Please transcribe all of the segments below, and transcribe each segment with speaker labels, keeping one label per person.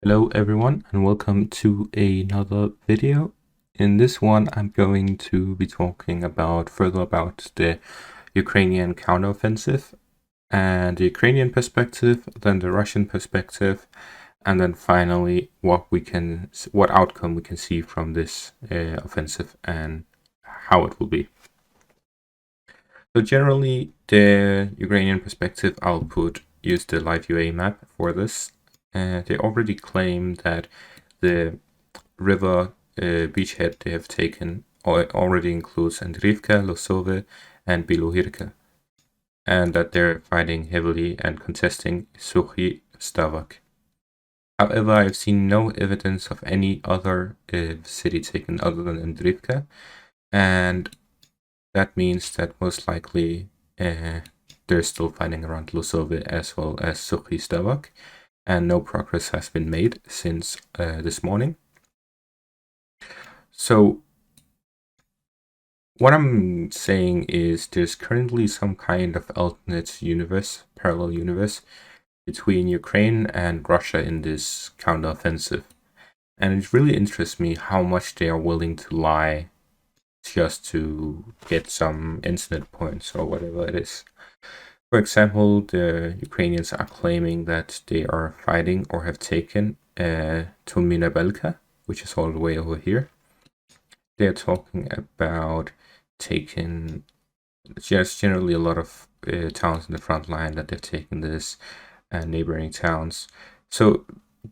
Speaker 1: Hello everyone and welcome to another video. In this one I'm going to be talking further about the Ukrainian counteroffensive and the Ukrainian perspective, then the Russian perspective, and then finally what outcome we can see from this offensive and how it will be. So generally the Ukrainian perspective, I'll use the live UA map for this. They already claim that the river beachhead they have taken already includes Andrivka, Losove, and Bilohirka, and that they're fighting heavily and contesting Suchi Stavak. However, I've seen no evidence of any other city taken other than Andrivka, and that means that most likely they're still fighting around Losove as well as Suchi Stavak, and no progress has been made since this morning. So what I'm saying is there's currently some kind of alternate universe, parallel universe, between Ukraine and Russia in this counteroffensive. And it really interests me how much they are willing to lie just to get some incident points or whatever it is. For example, the Ukrainians are claiming that they are fighting or have taken Tumina Belka, which is all the way over here. They're talking about taking just generally a lot of towns in the front line, that they've taken this and neighboring towns. So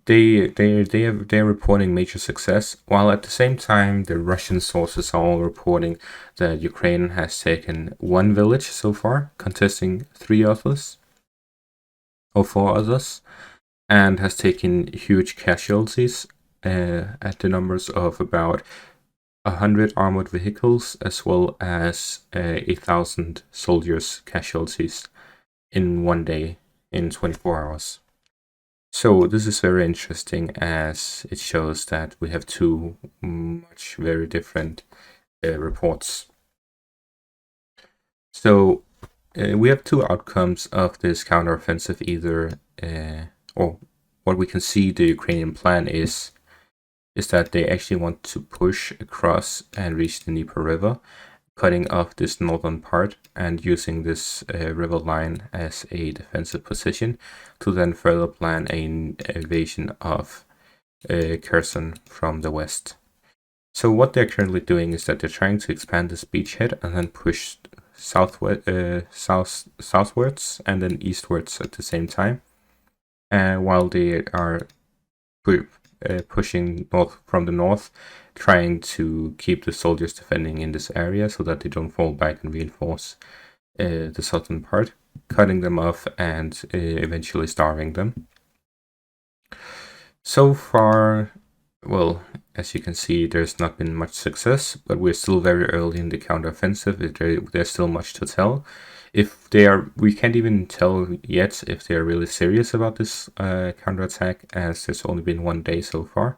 Speaker 1: they're reporting major success, while at the same time the Russian sources are all reporting that Ukraine has taken one village so far, contesting 3 others or 4 others, and has taken huge casualties at the numbers of about 100 armored vehicles as well as 1,000 soldiers casualties in one day, in 24 hours. So this is very interesting, as it shows that we have two very different reports. So we have 2 outcomes of this counteroffensive, either or what we can see the Ukrainian plan is that they actually want to push across and reach the Dnieper River, cutting off this northern part and using this river line as a defensive position to then further plan an invasion of Kherson from the west. So what they're currently doing is that they're trying to expand this beachhead and then push southwards and then eastwards at the same time, while they are pushing north from the north, trying to keep the soldiers defending in this area so that they don't fall back and reinforce the southern part, cutting them off and eventually starving them. So far, well, as you can see, there's not been much success, but we're still very early in the counteroffensive. There's still much to tell. We can't even tell yet if they're really serious about this counterattack, as there's only been 1 day so far.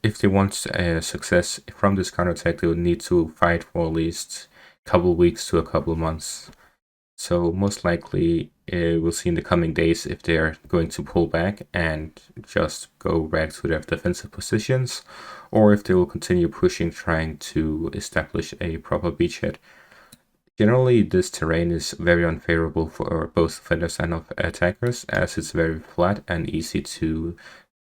Speaker 1: If they want success from this counterattack, they would need to fight for at least a couple weeks to a couple months. So most likely we'll see in the coming days if they're going to pull back and just go back to their defensive positions, or if they will continue pushing, trying to establish a proper beachhead. Generally, this terrain is very unfavorable for both defenders and attackers, as it's very flat and easy to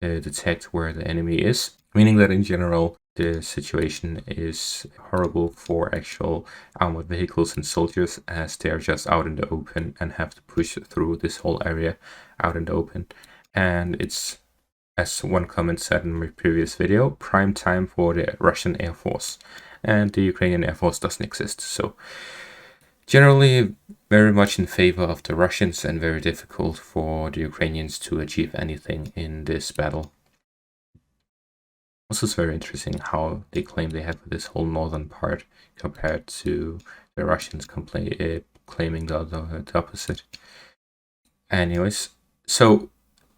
Speaker 1: detect where the enemy is, meaning that in general the situation is horrible for actual armored vehicles and soldiers, as they are just out in the open and have to push through this whole area out in the open. And it's, as one comment said in my previous video, prime time for the Russian Air Force, and the Ukrainian Air Force doesn't exist. So generally very much in favor of the Russians and very difficult for the Ukrainians to achieve anything in this battle. Also, it's very interesting how they claim they have this whole northern part compared to the Russians claiming the opposite. Anyways, so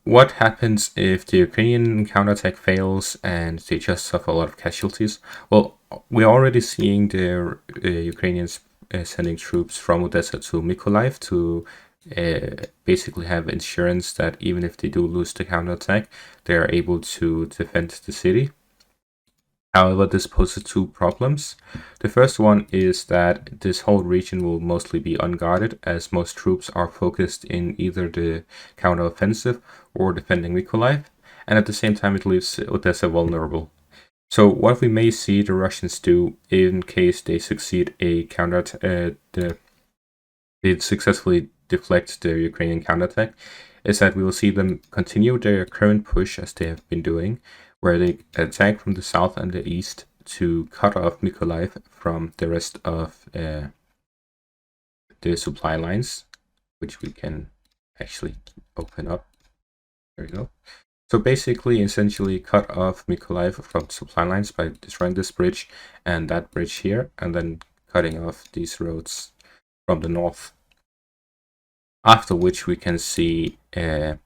Speaker 1: what happens if the Ukrainian counterattack fails and they just suffer a lot of casualties? Well, we're already seeing the Ukrainians sending troops from Odessa to Mykolaiv to basically have insurance that even if they do lose the counterattack, they are able to defend the city. However, this poses two problems. The first one is that this whole region will mostly be unguarded, as most troops are focused in either the counteroffensive or defending Mykolaiv, and at the same time it leaves Odessa vulnerable. So what we may see the Russians do in case they succeed they successfully deflect the Ukrainian counterattack is that we will see them continue their current push as they have been doing, where they attack from the south and the east to cut off Mykolaiv from the rest of the supply lines, which we can actually open up. There you go. So basically, essentially cut off Mykolaiv from supply lines by destroying this bridge and that bridge here, and then cutting off these roads from the north. After which we can see the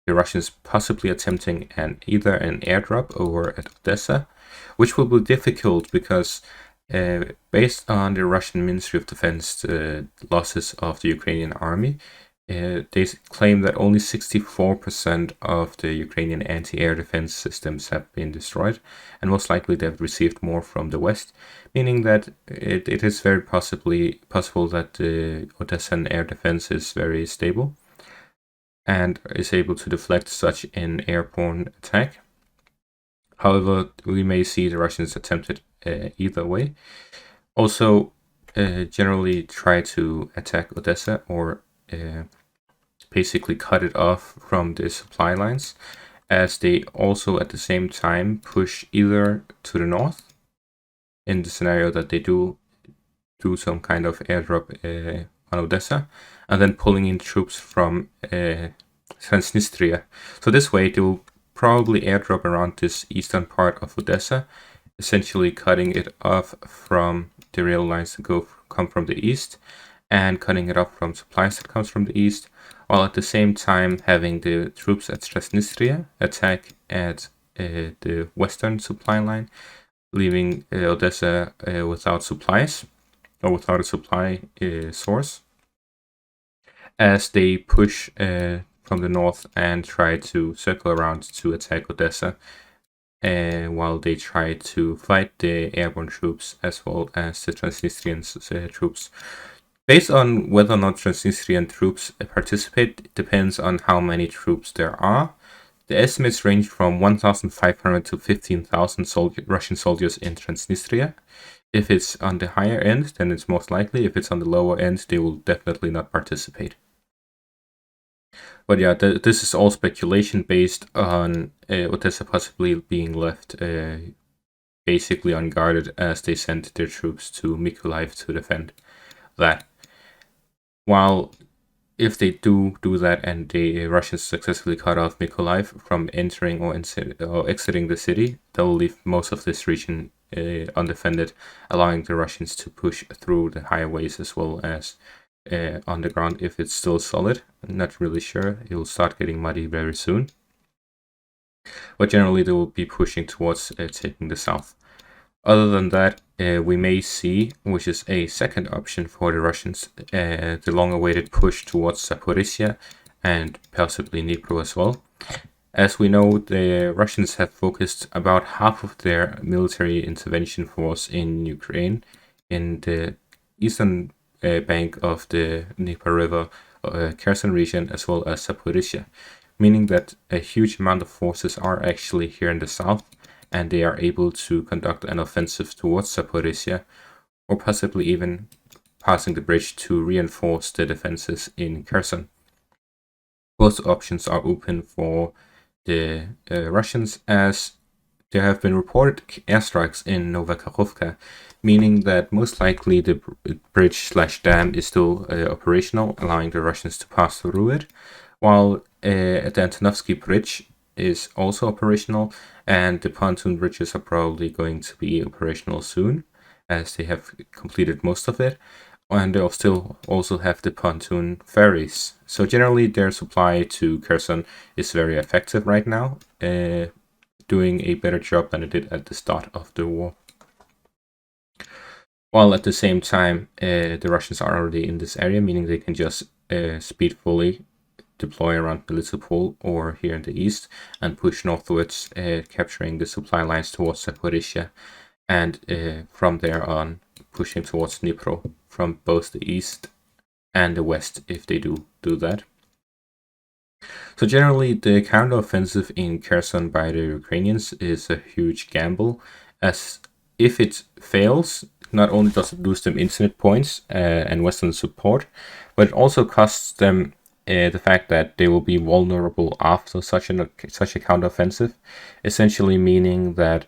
Speaker 1: Russians possibly attempting either an airdrop over at Odessa, which will be difficult because based on the Russian Ministry of Defense losses of the Ukrainian army, they claim that only 64% of the Ukrainian anti-air defense systems have been destroyed, and most likely they've received more from the west, meaning that it is very possible that the Odessan air defense is very stable and is able to deflect such an airborne attack. However, we may see the Russians attempt it either way. Also, generally try to attack Odessa or basically cut it off from the supply lines, as they also at the same time push either to the north in the scenario that they do some kind of airdrop on Odessa, and then pulling in troops from Transnistria. So this way they will probably airdrop around this eastern part of Odessa, essentially cutting it off from the rail lines that come from the east, and cutting it off from supplies that comes from the east, while at the same time having the troops at Transnistria attack at the western supply line, leaving Odessa without supplies, or without a supply source, as they push from the north and try to circle around to attack Odessa, while they try to fight the airborne troops as well as the Transnistrian troops. Based on whether or not Transnistrian troops participate depends on how many troops there are. The estimates range from 1,500 to 15,000 Russian soldiers in Transnistria. If it's on the higher end, then it's most likely. If it's on the lower end, they will definitely not participate. But yeah, this is all speculation based on Odessa possibly being left basically unguarded as they sent their troops to Mykolaiv to defend that. While if they do that and the Russians successfully cut off Mykolaiv from entering or exiting the city, they'll leave most of this region undefended, allowing the Russians to push through the highways as well as on the ground if it's still solid. I'm not really sure. It will start getting muddy very soon. But generally they will be pushing towards taking the south. Other than that, we may see, which is a second option for the Russians, the long-awaited push towards Zaporizhia and possibly Dnipro as well. As we know, the Russians have focused about half of their military intervention force in Ukraine, in the eastern bank of the Dnieper River, Kherson region, as well as Zaporizhia, meaning that a huge amount of forces are actually here in the south, and they are able to conduct an offensive towards Zaporizhia, or possibly even passing the bridge to reinforce the defenses in Kherson. Both options are open for the Russians, as there have been reported airstrikes in Novakhovka, meaning that most likely the bridge/dam is still operational, allowing the Russians to pass through it, while the Antonovsky Bridge is also operational, and the pontoon bridges are probably going to be operational soon, as they have completed most of it, and they'll still also have the pontoon ferries. So generally their supply to Kherson is very effective right now, doing a better job than it did at the start of the war. While at the same time, the Russians are already in this area, meaning they can just speedfully deploy around Melitopol or here in the east and push northwards, capturing the supply lines towards Zaporizhia, and from there on pushing towards Dnipro from both the east and the west if they do that. So generally, the counteroffensive in Kherson by the Ukrainians is a huge gamble, as if it fails, not only does it lose them infinite points and Western support, but it also costs them the fact that they will be vulnerable after such a counteroffensive, essentially meaning that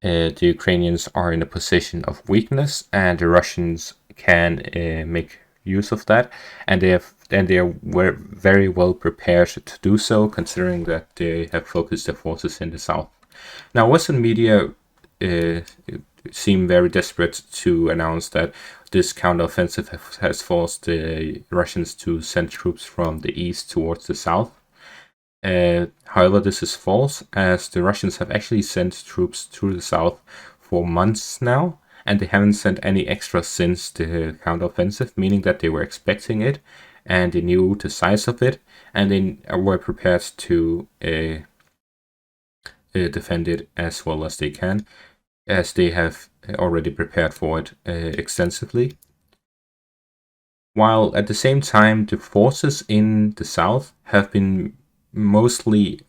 Speaker 1: the Ukrainians are in a position of weakness and the Russians can make use of that, and they were very well prepared to do so, considering that they have focused their forces in the south. Now, Western media seem very desperate to announce that this counteroffensive has forced the Russians to send troops from the east towards the south. However, this is false, as the Russians have actually sent troops through the south for months now, and they haven't sent any extra since the counteroffensive, meaning that they were expecting it, and they knew the size of it, and they were prepared to defend it as well as they can, as they have already prepared for it extensively. While at the same time, the forces in the south have been mostly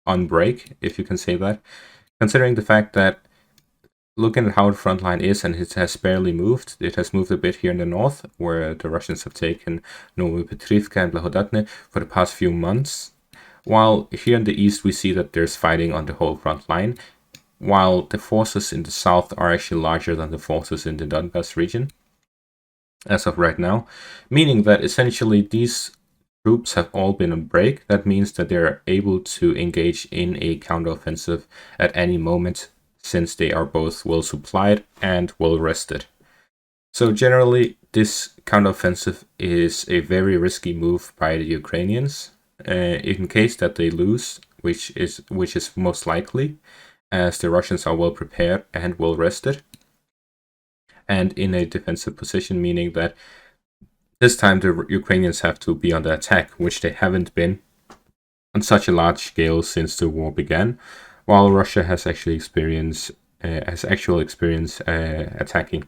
Speaker 1: on break, if you can say that, considering the fact that looking at how the front line is, and it has barely moved. It has moved a bit here in the north, where the Russians have taken Novopetrivka and Blagodatne for the past few months. While here in the east, we see that there's fighting on the whole front line, while the forces in the south are actually larger than the forces in the Donbass region, as of right now, meaning that essentially these troops have all been on break. That means that they're able to engage in a counteroffensive at any moment, since they are both well supplied and well rested. So generally, this counteroffensive is a very risky move by the Ukrainians, in case that they lose, which is most likely, as the Russians are well prepared and well rested, and in a defensive position, meaning that this time the Ukrainians have to be on the attack, which they haven't been on such a large scale since the war began, while Russia has actually experienced attacking.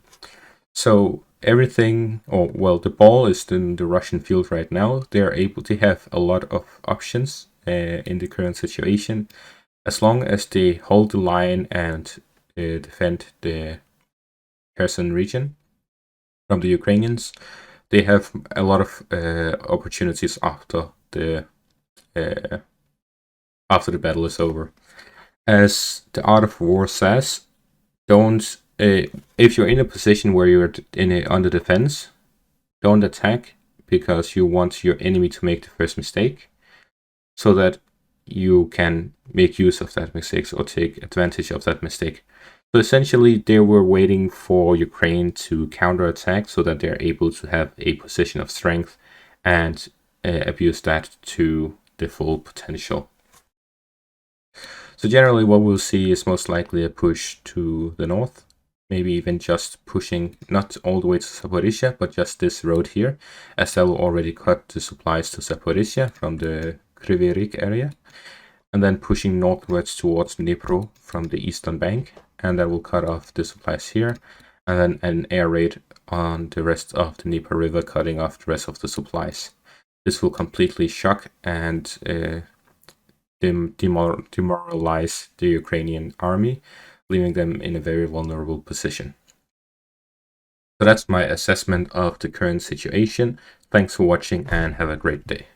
Speaker 1: So everything, the ball is in the Russian field right now. They have a lot of options in the current situation, as long as they hold the line and defend the Kherson region from the Ukrainians. They have a lot of opportunities after the battle is over. As the art of war says, don't if you're in a position where you're under defense, don't attack, because you want your enemy to make the first mistake, so that you can make use of that mistake or take advantage of that mistake. So essentially, they were waiting for Ukraine to counterattack so that they're able to have a position of strength and abuse that to the full potential. So generally, what we'll see is most likely a push to the north, maybe even just pushing not all the way to Zaporizhia, but just this road here, as that will already cut the supplies to Zaporizhia from the Kryvyi Rih area, and then pushing northwards towards Dnipro from the eastern bank, and that will cut off the supplies here, and then an air raid on the rest of the Dnieper River, cutting off the rest of the supplies. This will completely shock and demoralize the Ukrainian army, leaving them in a very vulnerable position. So that's my assessment of the current situation. Thanks for watching and have a great day.